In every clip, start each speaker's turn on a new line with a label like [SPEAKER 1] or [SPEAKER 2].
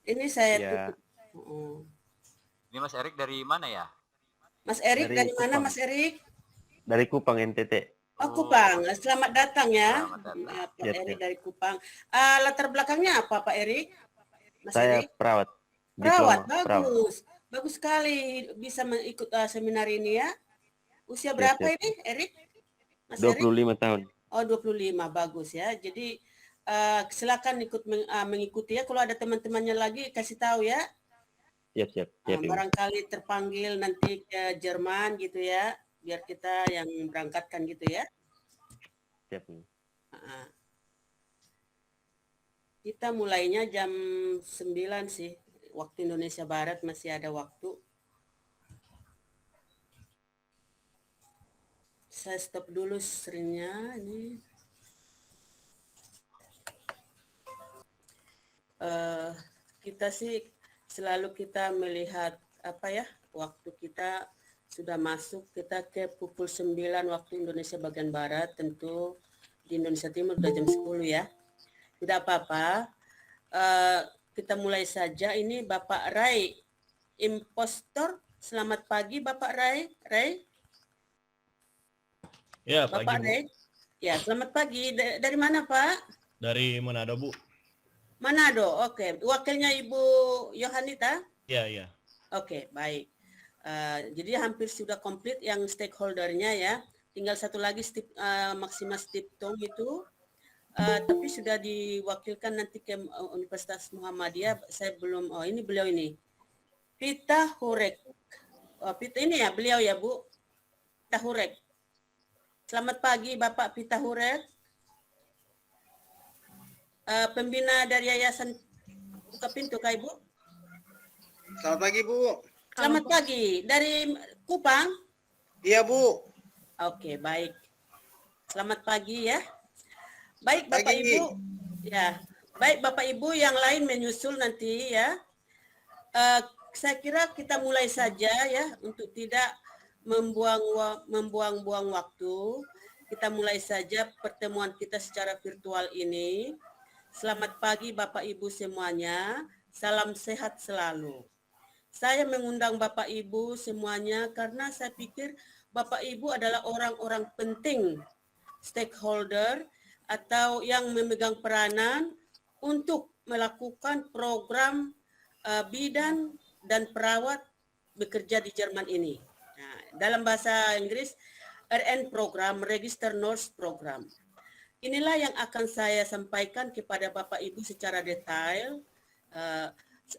[SPEAKER 1] Ini saya
[SPEAKER 2] Ya,
[SPEAKER 1] tutup. Oh.
[SPEAKER 3] Ini Mas Erik dari mana ya?
[SPEAKER 1] Mas Erik
[SPEAKER 2] dari
[SPEAKER 1] dari mana
[SPEAKER 2] Kupang.
[SPEAKER 1] Mas Erik?
[SPEAKER 2] Dari Kupang NTT.
[SPEAKER 1] Oh,
[SPEAKER 3] Oh,
[SPEAKER 1] Kupang. Selamat datang ya,
[SPEAKER 3] selamat datang.
[SPEAKER 1] ya Pak
[SPEAKER 2] Siap,
[SPEAKER 1] Erik
[SPEAKER 2] siap.
[SPEAKER 1] dari Kupang. Latar belakangnya apa Pak Erik? Mas
[SPEAKER 2] Saya
[SPEAKER 1] Erik?
[SPEAKER 2] perawat,
[SPEAKER 1] Perawat,
[SPEAKER 2] diploma perawat.
[SPEAKER 1] bagus. Bagus sekali bisa mengikut seminar ini ya. Usia
[SPEAKER 2] Siap,
[SPEAKER 1] berapa
[SPEAKER 2] siap.
[SPEAKER 1] ini, Erik? Mas Erik?
[SPEAKER 2] 25 tahun.
[SPEAKER 1] Oh, 25, bagus ya. Jadi silakan mengikuti ya. Kalau ada teman-temannya lagi kasih tahu ya.
[SPEAKER 2] Siap, siap. Siap, Ibu.
[SPEAKER 1] Barangkali terpanggil nanti ke Jerman gitu ya, biar kita yang berangkatkan gitu ya.
[SPEAKER 2] Siap, Ibu.
[SPEAKER 1] Kita mulainya jam 9 sih, waktu Indonesia Barat masih ada waktu. Saya stop dulu screen-nya ini. Kita sih selalu kita melihat apa ya, waktu kita sudah masuk, kita ke pukul 9 waktu Indonesia bagian Barat, tentu di Indonesia Timur udah jam 10 ya. Tidak apa-apa, kita mulai saja. Ini Bapak Rai, impostor. Selamat pagi Bapak Rai.
[SPEAKER 4] Ya,
[SPEAKER 1] Bapak
[SPEAKER 4] pagi, Bu.
[SPEAKER 1] Rai. Ya, selamat pagi. Dari mana Pak?
[SPEAKER 4] Dari Manado, Bu.
[SPEAKER 1] Manado, oke. Wakilnya Ibu Yohanita?
[SPEAKER 4] Ya, ya.
[SPEAKER 1] Oke, baik. Jadi hampir sudah komplit yang stakeholdernya ya. Tinggal satu lagi Maksima Stiptong itu. Tapi sudah diwakilkan nanti ke Universitas Muhammadiyah. Saya belum, ini beliau ini. Pita Hurek. Pita ini ya beliau ya Bu? Pita Hurek. Selamat pagi Bapak Pita Hurek. Pembina dari Yayasan Buka Pintu Kak Ibu.
[SPEAKER 5] Selamat pagi, Bu.
[SPEAKER 1] Selamat pagi. Dari Kupang?
[SPEAKER 5] Iya, Bu.
[SPEAKER 1] Oke, baik. Selamat pagi ya. Baik Bapak
[SPEAKER 5] Pagi.
[SPEAKER 1] Ibu. Ya. Baik Bapak Ibu yang lain menyusul nanti ya. Saya kira kita mulai saja ya untuk tidak membuang-buang waktu. Kita mulai saja pertemuan kita secara virtual ini. Selamat pagi Bapak Ibu semuanya. Salam sehat selalu. Saya mengundang Bapak Ibu semuanya karena saya pikir Bapak Ibu adalah orang-orang penting, stakeholder atau yang memegang peranan untuk melakukan program bidan dan perawat bekerja di Jerman ini. Nah, dalam bahasa Inggris, RN program, Register Nurse Program. Inilah yang akan saya sampaikan kepada Bapak Ibu secara detail,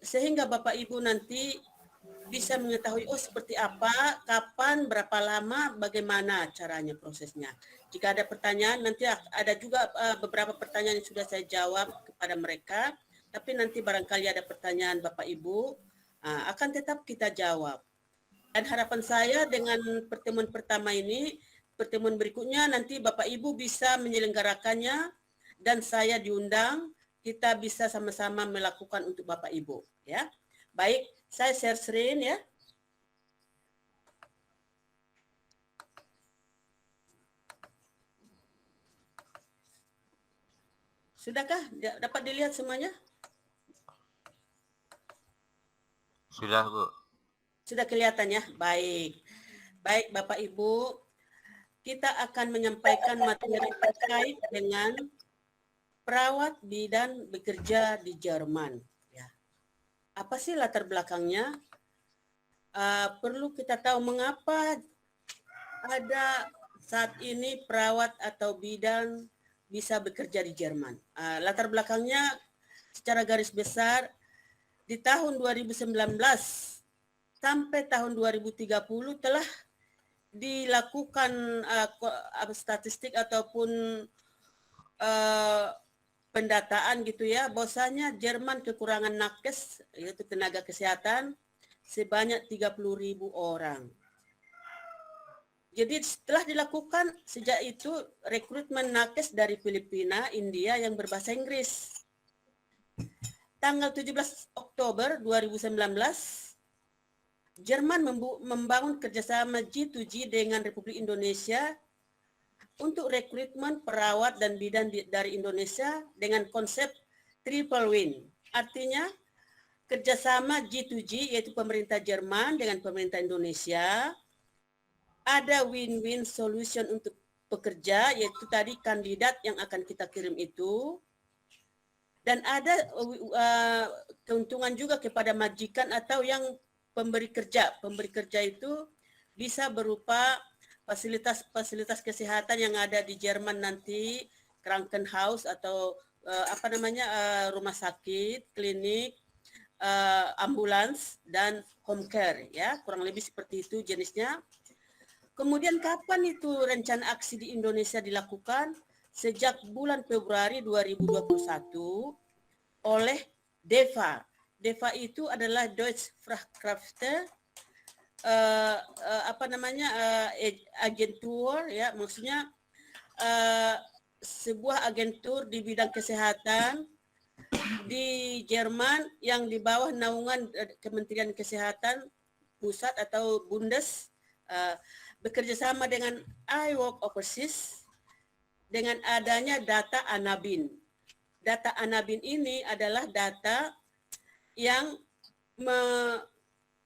[SPEAKER 1] sehingga Bapak Ibu nanti bisa mengetahui seperti apa, kapan, berapa lama, bagaimana caranya prosesnya. Jika ada pertanyaan, nanti ada juga beberapa pertanyaan yang sudah saya jawab kepada mereka, tapi nanti barangkali ada pertanyaan Bapak Ibu, akan tetap kita jawab. Dan harapan saya dengan pertemuan pertama ini, pertemuan berikutnya nanti Bapak Ibu bisa menyelenggarakannya dan saya diundang, kita bisa sama-sama melakukan untuk Bapak Ibu ya. Baik, saya share screen ya. Sudahkah dapat dilihat semuanya?
[SPEAKER 3] Sudah, Bu.
[SPEAKER 1] Sudah kelihatan ya? Baik. Baik Bapak Ibu, kita akan menyampaikan materi terkait dengan perawat bidan bekerja di Jerman. Ya. Apa sih latar belakangnya? Perlu kita tahu mengapa ada saat ini perawat atau bidan bisa bekerja di Jerman. Latar belakangnya secara garis besar di tahun 2019 sampai tahun 2030 telah dilakukan statistik ataupun pendataan gitu ya, bahwasanya Jerman kekurangan nakes yaitu tenaga kesehatan sebanyak 30.000 orang. Jadi setelah dilakukan sejak itu rekrutmen nakes dari Filipina, India yang berbahasa Inggris. Tanggal 17 Oktober 2019, Jerman membangun kerjasama G2G dengan Republik Indonesia untuk rekrutmen perawat dan bidan dari Indonesia dengan konsep triple win. Artinya kerjasama G2G, yaitu pemerintah Jerman dengan pemerintah Indonesia. Ada win-win solution untuk pekerja, yaitu tadi kandidat yang akan kita kirim itu. Dan ada keuntungan juga kepada majikan atau yang pemberi kerja. Pemberi kerja itu bisa berupa fasilitas kesehatan yang ada di Jerman nanti, Krankenhaus atau rumah sakit, klinik, ambulans dan home care, ya, kurang lebih seperti itu jenisnya. Kemudian kapan itu rencana aksi di Indonesia dilakukan? Sejak bulan Februari 2021 oleh DEFA. DEFA itu adalah Deutsche Fachkräfte agentur, ya, maksudnya sebuah agentur di bidang kesehatan di Jerman yang di bawah naungan Kementerian Kesehatan Pusat atau Bundes, bekerja sama dengan iWork Overseas dengan adanya data Anabin. Data Anabin ini adalah data yang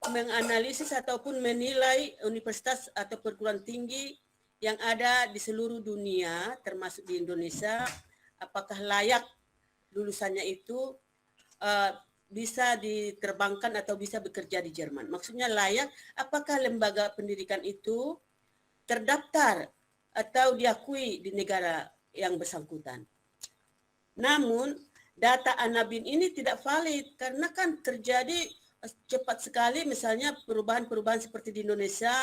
[SPEAKER 1] menganalisis ataupun menilai universitas atau perguruan tinggi yang ada di seluruh dunia, termasuk di Indonesia, apakah layak lulusannya itu bisa diterbangkan atau bisa bekerja di Jerman. Maksudnya layak, apakah lembaga pendidikan itu terdaftar atau diakui di negara yang bersangkutan. Namun, data Anabin ini tidak valid karena kan terjadi cepat sekali, misalnya perubahan-perubahan seperti di Indonesia,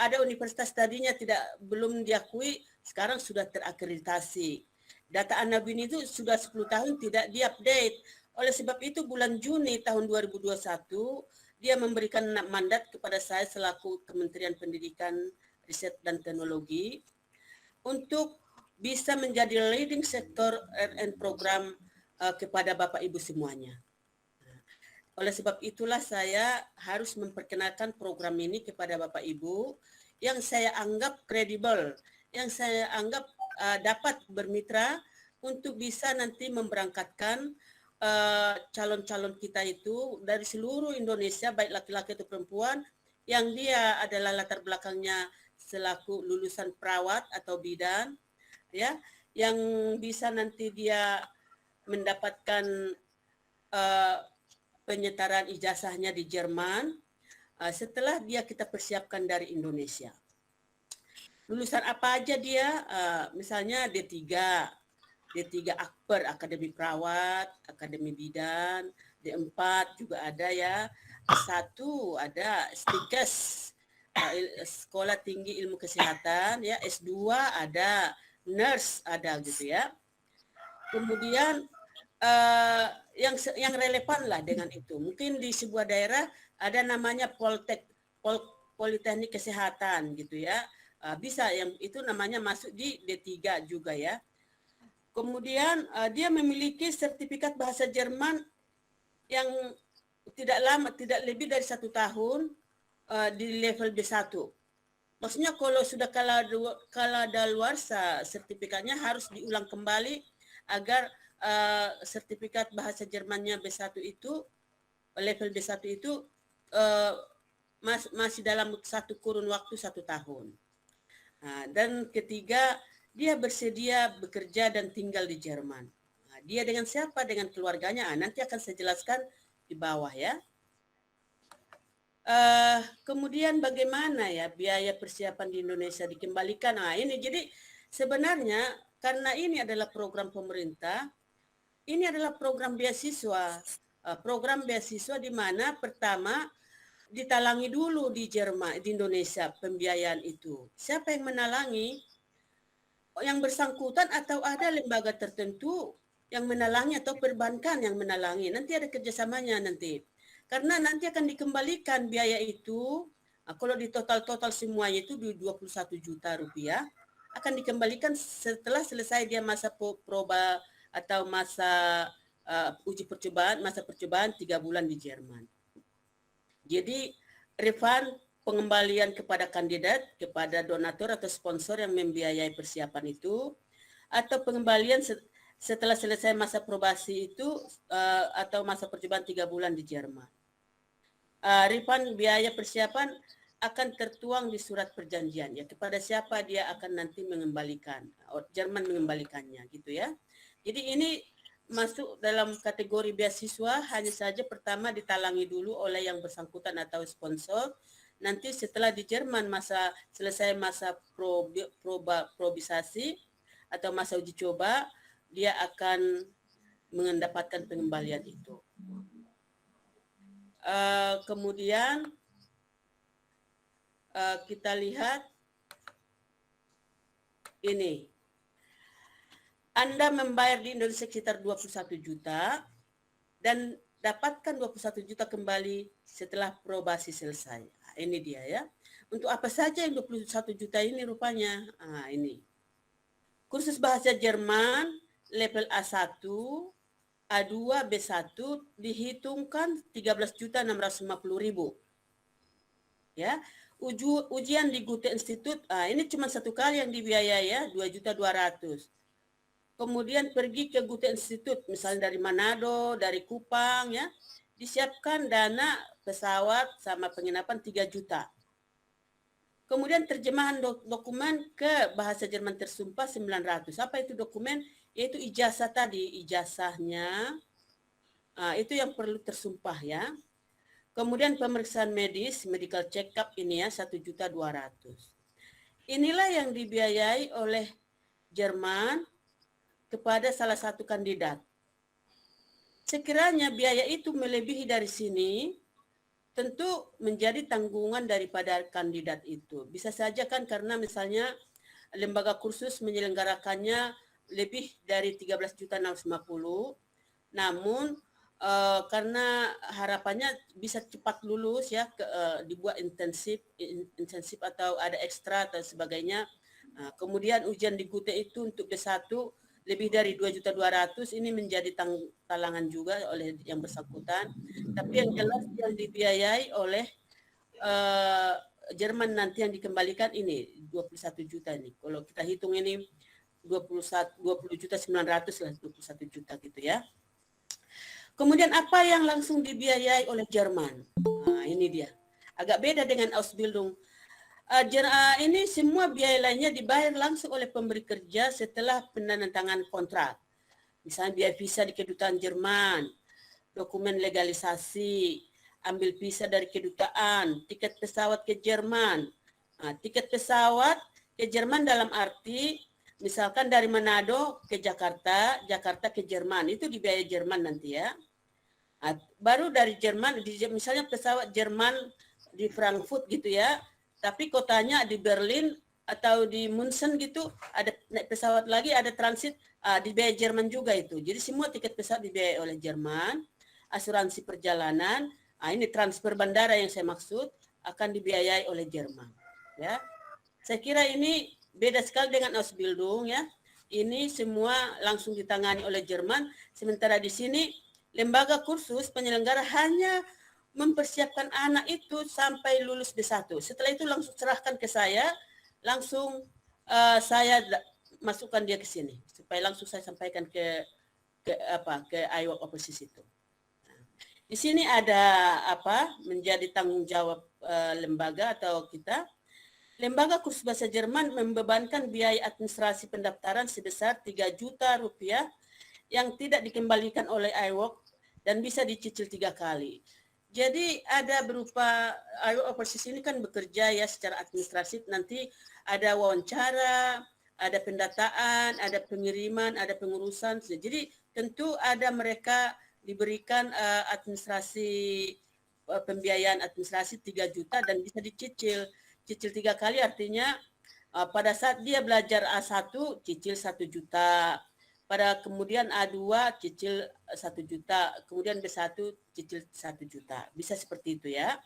[SPEAKER 1] ada universitas tadinya belum diakui, sekarang sudah terakreditasi. Data Anabin itu sudah 10 tahun tidak diupdate. Oleh sebab itu bulan Juni tahun 2021 dia memberikan mandat kepada saya selaku Kementerian Pendidikan, Riset dan Teknologi untuk bisa menjadi leading sektor RN program kepada Bapak Ibu semuanya. Oleh sebab itulah saya harus memperkenalkan program ini kepada Bapak Ibu yang saya anggap kredibel, yang saya anggap dapat bermitra untuk bisa nanti memberangkatkan calon-calon kita itu dari seluruh Indonesia, baik laki-laki atau perempuan, yang dia adalah latar belakangnya selaku lulusan perawat atau bidan, ya, yang bisa nanti dia mendapatkan penyetaraan ijazahnya di Jerman setelah kita persiapkan dari Indonesia. Lulusan apa aja dia? Misalnya D3 Akper, Akademi Perawat, Akademi Bidan, D4 juga ada ya, S1 ada, STIKES, Sekolah Tinggi Ilmu Kesehatan, ya, S2 ada, nurse ada gitu ya. Kemudian yang relevan lah dengan itu. Mungkin di sebuah daerah ada namanya Politeknik Kesehatan gitu ya. Bisa yang itu namanya masuk di D3 juga ya. Kemudian dia memiliki sertifikat bahasa Jerman yang tidak lama, tidak lebih dari 1 tahun di level B1. Maksudnya kalau sudah kadaluarsa sertifikatnya harus diulang kembali agar sertifikat bahasa Jermannya B1 itu, level B1 itu masih dalam satu kurun waktu 1 tahun. Nah, dan ketiga, dia bersedia bekerja dan tinggal di Jerman. Nah, dia dengan siapa? Dengan keluarganya. Nanti akan saya jelaskan di bawah ya. Kemudian bagaimana ya biaya persiapan di Indonesia dikembalikan? Nah ini jadi sebenarnya karena ini adalah program pemerintah, ini adalah program beasiswa. Program beasiswa di mana pertama ditalangi dulu di Jerman, di Indonesia pembiayaan itu. Siapa yang menalangi? Yang bersangkutan atau ada lembaga tertentu yang menalangi atau perbankan yang menalangi. Nanti ada kerjasamanya nanti. Karena nanti akan dikembalikan biaya itu, kalau di total semuanya itu di 21 juta rupiah, akan dikembalikan setelah selesai dia masa proba atau masa uji percobaan, masa percobaan 3 bulan di Jerman. Jadi refund pengembalian kepada kandidat, kepada donatur atau sponsor yang membiayai persiapan itu, atau pengembalian setelah selesai masa probasi itu atau masa percobaan 3 bulan di Jerman. Refund biaya persiapan akan tertuang di surat perjanjian ya, kepada siapa dia akan nanti mengembalikan, Jerman mengembalikannya gitu ya. Jadi ini masuk dalam kategori beasiswa, hanya saja pertama ditalangi dulu oleh yang bersangkutan atau sponsor. Nanti setelah di Jerman selesai masa probisasi atau masa uji coba, dia akan mendapatkan pengembalian itu. Kemudian kita lihat ini. Anda membayar di Indonesia sekitar 21 juta dan dapatkan 21 juta kembali setelah probasi selesai. Nah, ini dia ya. Untuk apa saja yang 21 juta ini rupanya? Ini. Kursus bahasa Jerman level A1, A2, B1 dihitungkan 13.650.000. Ya. Ujian di Goethe Institut, ini cuma satu kali yang dibiayai ya, 2.200.000. Kemudian pergi ke Goethe Institut, misalnya dari Manado, dari Kupang ya, disiapkan dana pesawat sama penginapan 3 juta. Kemudian terjemahan dokumen ke bahasa Jerman tersumpah 900. Apa itu dokumen? Yaitu ijazah tadi, ijazahnya itu yang perlu tersumpah ya. Kemudian pemeriksaan medis, medical check up ini ya 1.200.000. Inilah yang dibiayai oleh Jerman kepada salah satu kandidat. Sekiranya biaya itu melebihi dari sini, tentu menjadi tanggungan daripada kandidat itu. Bisa saja kan karena misalnya lembaga kursus menyelenggarakannya lebih dari 13.650.000, namun karena harapannya bisa cepat lulus ya, dibuat intensif atau ada ekstra atau sebagainya. Kemudian ujian di Goethe itu untuk D1 lebih dari 2.200.000, ini menjadi talangan juga oleh yang bersangkutan. Tapi yang jelas yang dibiayai oleh Jerman nanti yang dikembalikan ini 21 juta ini. Kalau kita hitung ini 20.900.000 lah, 21 juta gitu ya. Kemudian apa yang langsung dibiayai oleh Jerman? Ini dia. Agak beda dengan Ausbildung. Ini semua biaya lainnya dibayar langsung oleh pemberi kerja setelah penandatanganan kontrak. Misalnya biaya visa di kedutaan Jerman, dokumen legalisasi, ambil visa dari kedutaan, tiket pesawat ke Jerman. Tiket pesawat ke Jerman dalam arti misalkan dari Manado ke Jakarta, Jakarta ke Jerman, itu dibiayai Jerman nanti ya. Baru dari Jerman, misalnya pesawat Jerman di Frankfurt gitu ya, tapi kotanya di Berlin atau di München gitu, ada naik pesawat lagi, ada transit, dibiayai Jerman juga itu. Jadi semua tiket pesawat dibiayai oleh Jerman, asuransi perjalanan, ini transfer bandara yang saya maksud, akan dibiayai oleh Jerman. Ya, saya kira ini beda sekali dengan Ausbildung ya. Ini semua langsung ditangani oleh Jerman, sementara di sini lembaga kursus penyelenggara hanya mempersiapkan anak itu sampai lulus D1. Setelah itu langsung serahkan ke saya, langsung saya masukkan dia ke sini supaya langsung saya sampaikan ke IWOC Overseas itu. Di sini ada menjadi tanggung jawab lembaga atau kita. Lembaga kursus bahasa Jerman membebankan biaya administrasi pendaftaran sebesar 3 juta rupiah yang tidak dikembalikan oleh IWOC dan bisa dicicil 3 kali. Jadi ada berupa IWOC Overseas ini kan bekerja ya secara administratif, nanti ada wawancara, ada pendataan, ada pengiriman, ada pengurusan. Jadi tentu ada mereka diberikan administrasi pembiayaan administrasi 3 juta dan bisa dicicil. Cicil 3 kali artinya pada saat dia belajar A1 cicil 1 juta. Pada kemudian A2 cicil 1 juta, kemudian B1 cicil 1 juta. Bisa seperti itu ya.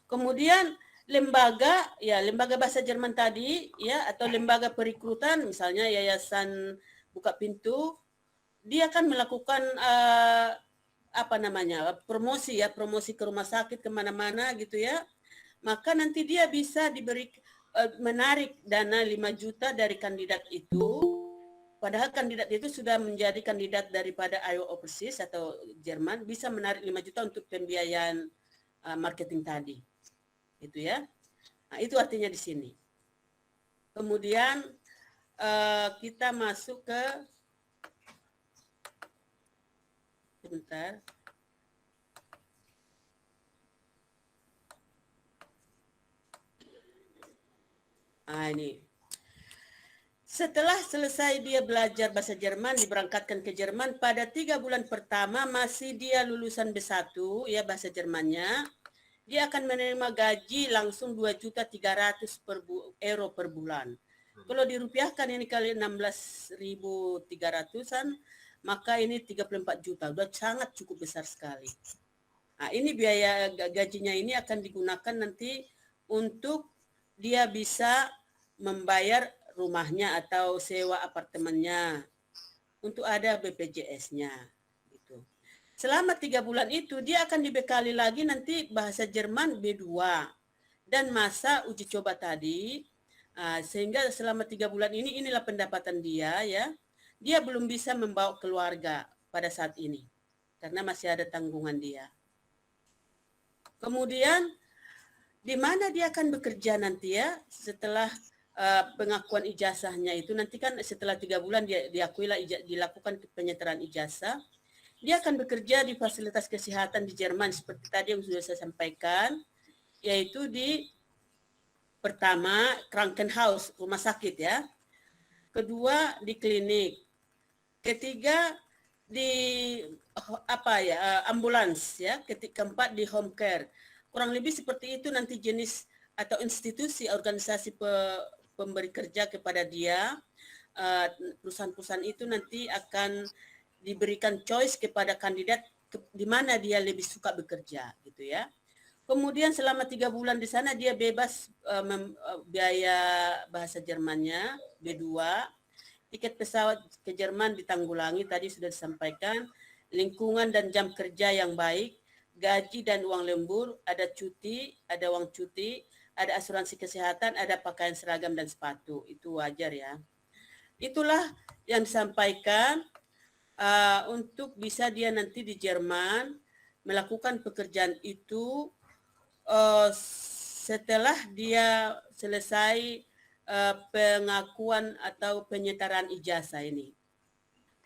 [SPEAKER 1] Kemudian lembaga bahasa Jerman tadi ya, atau lembaga perekrutan misalnya Yayasan Buka Pintu, dia akan melakukan promosi ke rumah sakit kemana-mana gitu ya. Maka nanti dia bisa menarik dana 5 juta dari kandidat itu padahal kandidat itu sudah menjadi kandidat daripada IO Overseas atau Jerman, bisa menarik 5 juta untuk pembiayaan marketing tadi. Itu ya. Nah, itu artinya di sini. Kemudian kita masuk ke sebentar. Ini. Setelah selesai dia belajar bahasa Jerman, diberangkatkan ke Jerman, pada 3 bulan pertama masih dia lulusan B1, ya bahasa Jermannya, dia akan menerima gaji langsung 2.300.000 euro per bulan. Kalau dirupiahkan ini kali 16.300-an, maka ini 34 juta, udah sangat cukup besar sekali. Nah, ini biaya gajinya ini akan digunakan nanti untuk dia bisa membayar rumahnya atau sewa apartemennya, untuk ada BPJS-nya. Gitu. Selama 3 bulan itu dia akan dibekali lagi nanti bahasa Jerman B2 dan masa uji coba tadi, sehingga selama 3 bulan ini inilah pendapatan dia ya. Dia belum bisa membawa keluarga pada saat ini karena masih ada tanggungan dia. Kemudian di mana dia akan bekerja nanti ya setelah pengakuan ijazahnya itu, nanti kan setelah 3 bulan dia diakuilah dilakukan penyetaraan ijazah. Dia akan bekerja di fasilitas kesehatan di Jerman seperti tadi yang sudah saya sampaikan, yaitu di pertama Krankenhaus, rumah sakit ya. Kedua di klinik. Ketiga di ambulans ya. Keempat di home care. Kurang lebih seperti itu nanti jenis atau institusi organisasi pemberi kerja kepada dia. Perusahaan-perusahaan itu nanti akan diberikan choice kepada kandidat di mana dia lebih suka bekerja gitu ya. Kemudian selama 3 bulan di sana dia bebas biaya bahasa Jermannya B2, tiket pesawat ke Jerman ditanggulangi tadi sudah disampaikan, lingkungan dan jam kerja yang baik, gaji dan uang lembur, ada cuti, ada uang cuti, ada asuransi kesehatan, ada pakaian seragam dan sepatu. Itu wajar ya. Itulah yang disampaikan untuk bisa dia nanti di Jerman melakukan pekerjaan itu setelah dia selesai pengakuan atau penyetaraan ijazah ini.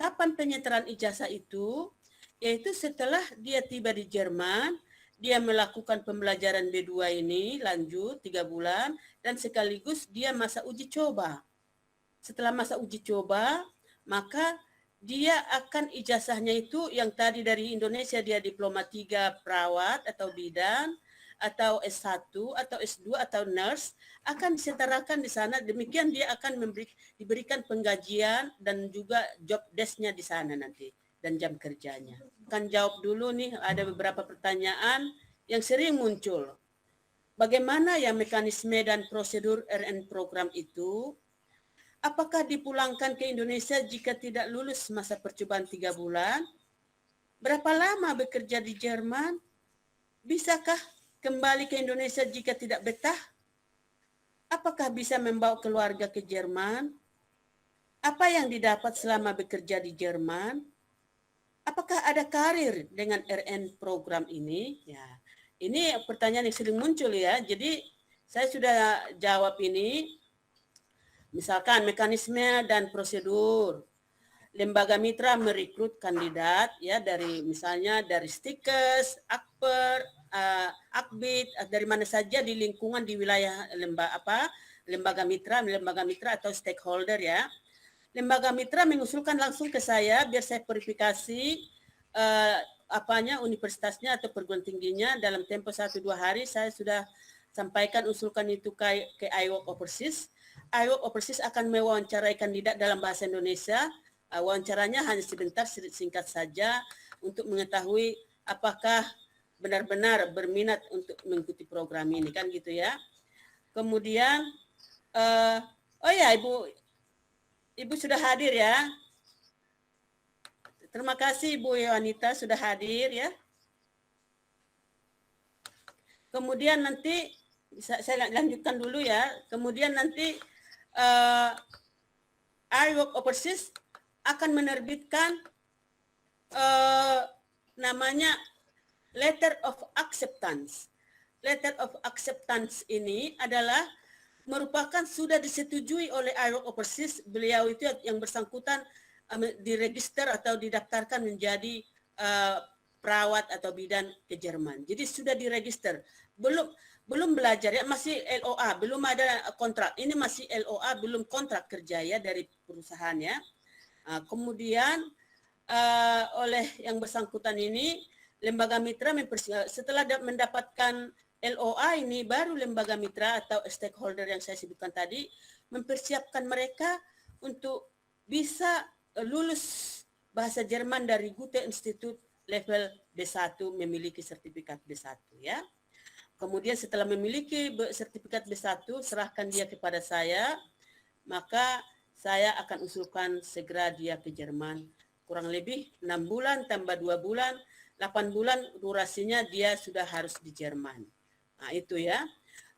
[SPEAKER 1] Kapan penyetaraan ijazah itu? Yaitu setelah dia tiba di Jerman, dia melakukan pembelajaran B2 ini lanjut 3 bulan dan sekaligus dia masa uji coba. Setelah masa uji coba, maka dia akan ijazahnya itu yang tadi dari Indonesia dia diploma 3 perawat atau bidan atau S1 atau S2 atau nurse akan disetarakan di sana. Demikian dia akan diberikan penggajian dan juga job desk-nya di sana nanti dan jam kerjanya. Akan jawab dulu nih, ada beberapa pertanyaan yang sering muncul. Bagaimana ya mekanisme dan prosedur RN program itu? Apakah dipulangkan ke Indonesia jika tidak lulus masa percobaan 3 bulan? Berapa lama bekerja di Jerman? Bisakah kembali ke Indonesia jika tidak betah? Apakah bisa membawa keluarga ke Jerman? Apa yang didapat selama bekerja di Jerman? Apakah ada karir dengan RN program ini? Ya, ini pertanyaan yang sering muncul ya. Jadi saya sudah jawab ini. Misalkan mekanisme dan prosedur. Lembaga mitra merekrut kandidat ya dari misalnya dari Stikes, Akper, Akbid, dari mana saja di lingkungan di wilayah lembaga mitra atau stakeholder ya. Lembaga mitra mengusulkan langsung ke saya biar saya verifikasi universitasnya atau perguruan tingginya dalam tempo 1-2 hari. Saya sudah sampaikan usulkan itu ke iWork Overseas. iWork Overseas akan mewawancarai kandidat dalam bahasa Indonesia. Wawancaranya hanya sebentar, singkat saja untuk mengetahui apakah benar-benar berminat untuk mengikuti program ini kan gitu ya. Kemudian Ibu sudah hadir ya. Terima kasih Ibu Wanita sudah hadir ya. Kemudian nanti saya lanjutkan dulu ya. Kemudian nanti iWork Overseas akan menerbitkan namanya letter of acceptance. Letter of acceptance ini adalah merupakan sudah disetujui oleh ILO Overseas. Beliau itu yang bersangkutan diregister atau didaftarkan menjadi perawat atau bidan ke Jerman. Jadi sudah diregister. Belum belajar ya, masih LOA, belum ada kontrak. Ini masih LOA, belum kontrak kerja ya dari perusahaannya. Kemudian oleh yang bersangkutan ini, lembaga mitra setelah mendapatkan LOA ini, baru lembaga mitra atau stakeholder yang saya sebutkan tadi mempersiapkan mereka untuk bisa lulus bahasa Jerman dari Goethe Institut level B1, memiliki sertifikat B1 ya. Kemudian setelah memiliki sertifikat B1, serahkan dia kepada saya, maka saya akan usulkan segera dia ke Jerman. Kurang lebih 6 bulan tambah 2 bulan, 8 bulan durasinya dia sudah harus di Jerman. Nah, itu ya.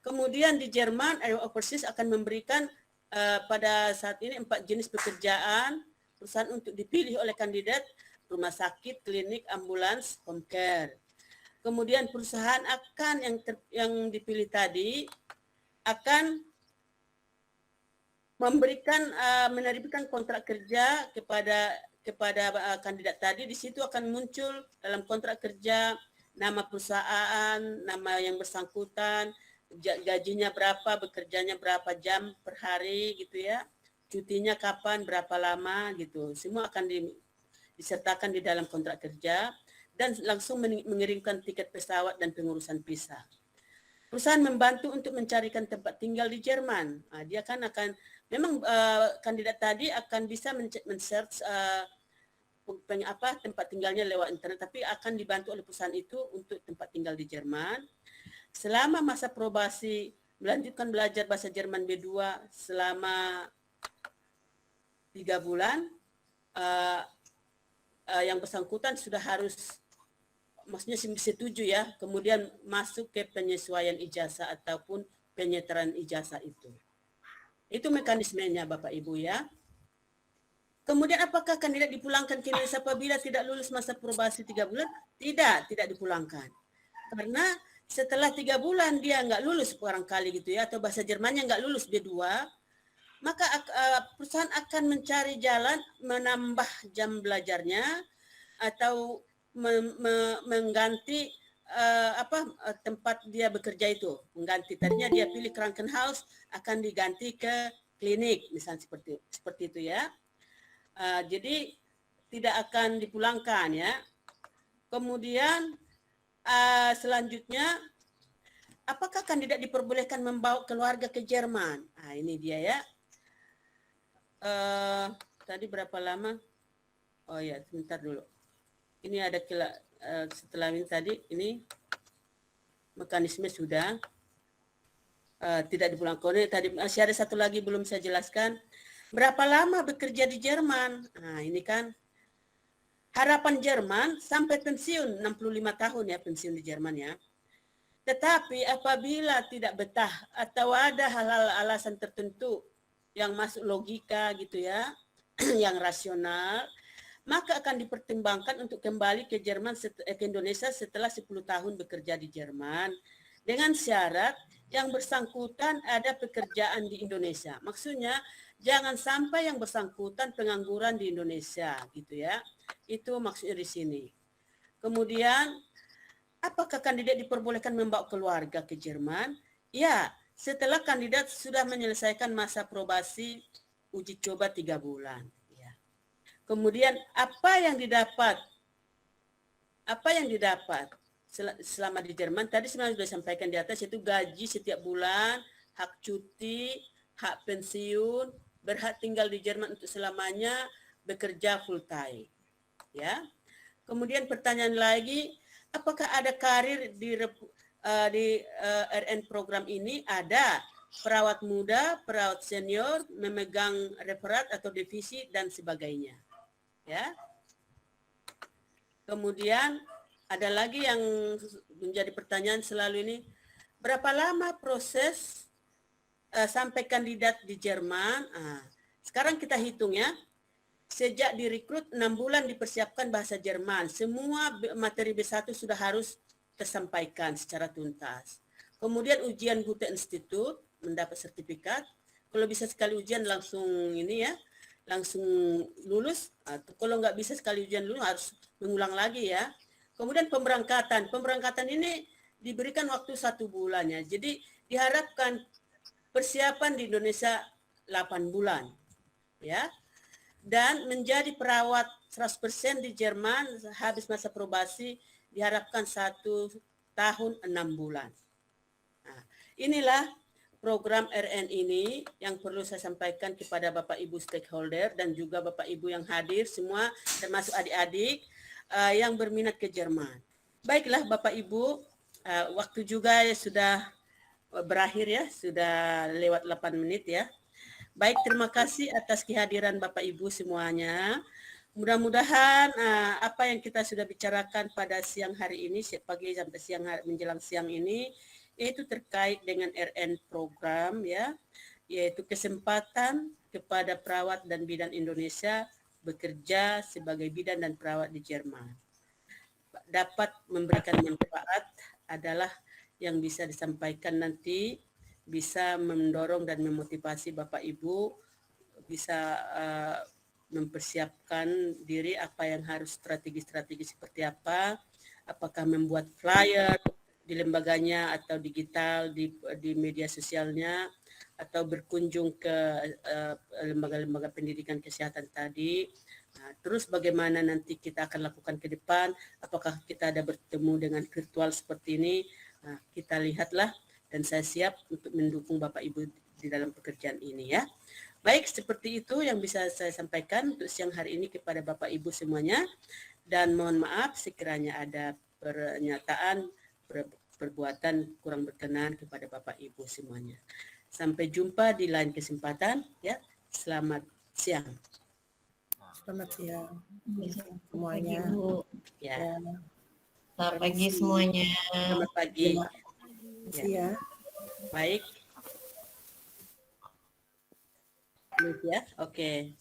[SPEAKER 1] Kemudian di Jerman, ILO Overseas akan memberikan pada saat ini 4 jenis pekerjaan perusahaan untuk dipilih oleh kandidat: rumah sakit, klinik, ambulans, home care. Kemudian perusahaan akan yang dipilih tadi akan menerbitkan kontrak kerja kepada kandidat tadi. Di situ akan muncul dalam kontrak kerja nama perusahaan, nama yang bersangkutan, gajinya berapa, bekerjanya berapa jam per hari gitu ya, cutinya kapan, berapa lama gitu. Semua akan disertakan di dalam kontrak kerja dan langsung mengirimkan tiket pesawat dan pengurusan visa. Perusahaan membantu untuk mencarikan tempat tinggal di Jerman. Dia kan akan memang kandidat tadi akan bisa men-search tempat tinggalnya lewat internet, tapi akan dibantu oleh perusahaan itu untuk tempat tinggal di Jerman. Selama masa probasi melanjutkan belajar bahasa Jerman B2 selama 3 bulan, yang bersangkutan sudah harus, maksudnya setuju ya, kemudian masuk ke penyesuaian ijazah ataupun penyetaraan ijazah itu. Itu mekanismenya Bapak Ibu ya. Kemudian apakah kandidat dipulangkan ke Indonesia apabila tidak lulus masa probasi 3 bulan? Tidak dipulangkan. Karena setelah 3 bulan dia nggak lulus barangkali gitu ya, atau bahasa Jermannya nggak lulus B2, maka perusahaan akan mencari jalan menambah jam belajarnya atau mengganti tempat dia bekerja itu. Mengganti, tadinya dia pilih Krankenhaus, akan diganti ke klinik, misalnya seperti itu ya. Jadi tidak akan dipulangkan ya. Kemudian selanjutnya, apakah kandidat diperbolehkan membawa keluarga ke Jerman? Nah, ini dia ya. Tadi berapa lama? Oh ya, sebentar dulu. Ini ada setelah ini tadi, ini mekanisme sudah tidak dipulangkan. Ini tadi masih ada satu lagi belum saya jelaskan. Berapa lama bekerja di Jerman? Nah, ini kan harapan Jerman sampai pensiun, 65 tahun ya pensiun di Jerman ya. Tetapi apabila tidak betah atau ada hal-hal alasan tertentu yang masuk logika gitu ya, yang rasional, maka akan dipertimbangkan untuk kembali ke Indonesia setelah 10 tahun bekerja di Jerman dengan syarat yang bersangkutan ada pekerjaan di Indonesia. Maksudnya jangan sampai yang bersangkutan pengangguran di Indonesia gitu ya. Itu maksudnya di sini. Kemudian apakah kandidat diperbolehkan membawa keluarga ke Jerman? Ya, setelah kandidat sudah menyelesaikan masa probasi uji coba 3 bulan. Ya. Kemudian apa yang didapat selama di Jerman? Tadi sebenarnya sudah disampaikan di atas, yaitu gaji setiap bulan, hak cuti, hak pensiun, berhak tinggal di Jerman untuk selamanya, bekerja full time. Ya. Kemudian pertanyaan lagi, apakah ada karir di RN program ini? Ada. Perawat muda, perawat senior, memegang referat atau divisi dan sebagainya. Ya. Kemudian ada lagi yang menjadi pertanyaan selalu ini, berapa lama proses sampai kandidat di Jerman? Sekarang kita hitung ya. sejak direkrut 6 bulan dipersiapkan bahasa Jerman. Semua materi B1 sudah harus tersampaikan secara tuntas. Kemudian ujian Goethe Institut mendapat sertifikat. Kalau bisa sekali ujian langsung ini ya, langsung lulus. Atau kalau nggak bisa sekali ujian lulus harus mengulang lagi ya. Kemudian pemberangkatan ini diberikan waktu 1 bulan ya. Jadi diharapkan persiapan di Indonesia 8 bulan ya. Dan menjadi perawat 100% di Jerman habis masa probasi diharapkan 1 tahun 6 bulan. Nah, inilah program RN ini yang perlu saya sampaikan kepada Bapak Ibu stakeholder dan juga Bapak Ibu yang hadir semua termasuk adik-adik yang berminat ke Jerman. Baiklah Bapak Ibu, waktu juga sudah berakhir ya, sudah lewat 8 menit ya. Baik, terima kasih atas kehadiran Bapak Ibu semuanya. Mudah-mudahan apa yang kita sudah bicarakan pada siang hari ini, pagi sampai siang hari, menjelang siang ini, itu terkait dengan RN program ya, yaitu kesempatan kepada perawat dan bidan Indonesia bekerja sebagai bidan dan perawat di Jerman. Dapat memberikan manfaat adalah yang bisa disampaikan nanti, bisa mendorong dan memotivasi Bapak Ibu bisa mempersiapkan diri apa yang harus strategi-strategi seperti apa, apakah membuat flyer di lembaganya atau digital di media sosialnya, atau berkunjung ke lembaga-lembaga pendidikan kesehatan tadi. Nah, terus bagaimana nanti kita akan lakukan ke depan, apakah kita ada bertemu dengan virtual seperti ini, nah, kita lihatlah. Dan saya siap untuk mendukung Bapak Ibu di dalam pekerjaan ini ya. Baik, seperti itu yang bisa saya sampaikan untuk siang hari ini kepada Bapak Ibu semuanya. Dan mohon maaf sekiranya ada pernyataan, perbuatan kurang berkenan kepada Bapak Ibu semuanya. Sampai jumpa di lain kesempatan ya. Selamat siang.
[SPEAKER 6] Selamat siang semuanya.
[SPEAKER 1] Ya.
[SPEAKER 7] Selamat pagi semuanya.
[SPEAKER 1] Selamat pagi.
[SPEAKER 6] Ya.
[SPEAKER 1] Baik. Ya, oke.